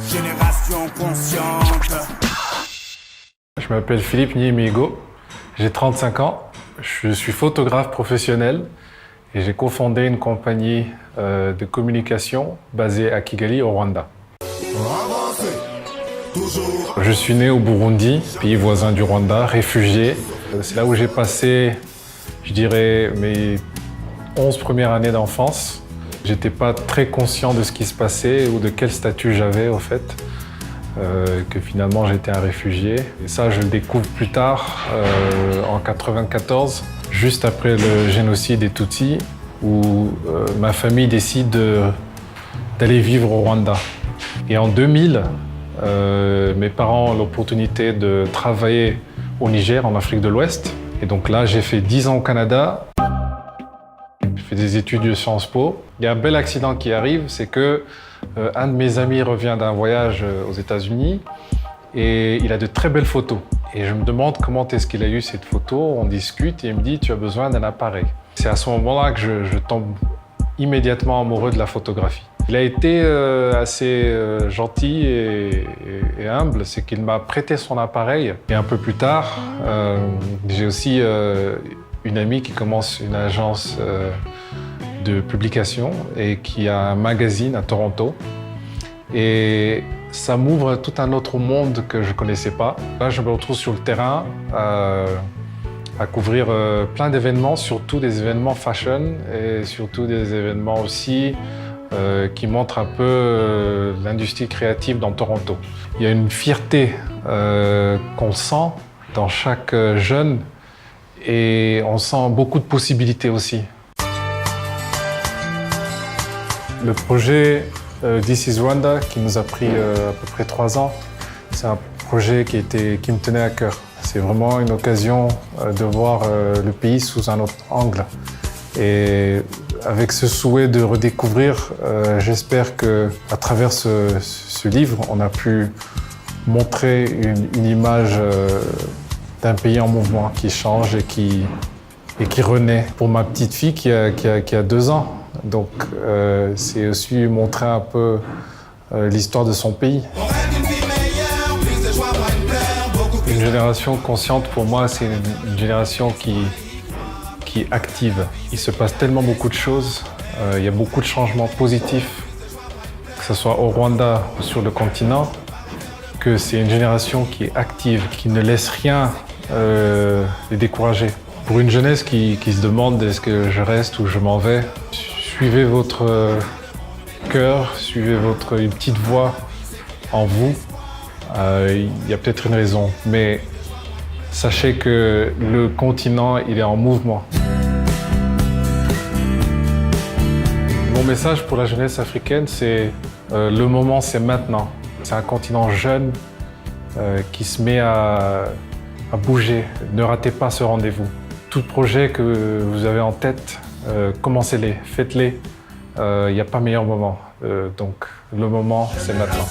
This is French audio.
génération consciente. Je m'appelle Philippe Nyemigo, j'ai 35 ans, je suis photographe professionnel et j'ai cofondé une compagnie de communication basée à Kigali, au Rwanda. Je suis né au Burundi, pays voisin du Rwanda, réfugié. C'est là où j'ai passé, je dirais, mes 11 premières années d'enfance. J'étais pas très conscient de ce qui se passait ou de quel statut j'avais au fait, que finalement j'étais un réfugié. Et ça, je le découvre plus tard, en 94, juste après le génocide des Tutsis, où ma famille décide d'aller vivre au Rwanda. Et en 2000, mes parents ont l'opportunité de travailler au Niger, en Afrique de l'Ouest. Et donc là, j'ai fait 10 ans au Canada. J'ai fait des études de Sciences Po. Il y a un bel accident qui arrive, c'est que un de mes amis revient d'un voyage aux États-Unis et il a de très belles photos. Et je me demande comment est-ce qu'il a eu cette photo. On discute et il me dit « tu as besoin d'un appareil ». C'est à ce moment-là que je tombe immédiatement amoureux de la photographie. Il a été assez gentil et humble, c'est qu'il m'a prêté son appareil. Et un peu plus tard, j'ai aussi une amie qui commence une agence de publication et qui a un magazine à Toronto. Et ça m'ouvre tout un autre monde que je ne connaissais pas. Là, je me retrouve sur le terrain à couvrir plein d'événements, surtout des événements fashion et surtout des événements aussi qui montrent un peu l'industrie créative dans Toronto. Il y a une fierté qu'on sent dans chaque jeune et on sent beaucoup de possibilités aussi. Le projet This is Rwanda, qui nous a pris à peu près 3 ans, c'est un projet qui me tenait à cœur. C'est vraiment une occasion de voir le pays sous un autre angle. Et avec ce souhait de redécouvrir, j'espère qu'à travers ce livre, on a pu montrer une image d'un pays en mouvement qui change et qui renaît. Pour ma petite fille qui a 2 ans, donc c'est aussi montrer un peu l'histoire de son pays. Une génération consciente, pour moi, c'est une génération qui est active. Il se passe tellement beaucoup de choses, il y a beaucoup de changements positifs, que ce soit au Rwanda ou sur le continent, que c'est une génération qui est active, qui ne laisse rien les décourager. Pour une jeunesse qui se demande est-ce que je reste ou je m'en vais, suivez votre cœur, suivez une petite voix en vous. Il y a peut-être une raison, mais sachez que le continent, il est en mouvement. Mon message pour la jeunesse africaine, c'est le moment, c'est maintenant. C'est un continent jeune qui se met à bouger. Ne ratez pas ce rendez-vous. Tout projet que vous avez en tête, commencez-les, faites-les. Il n'y a pas meilleur moment. Donc le moment, c'est maintenant.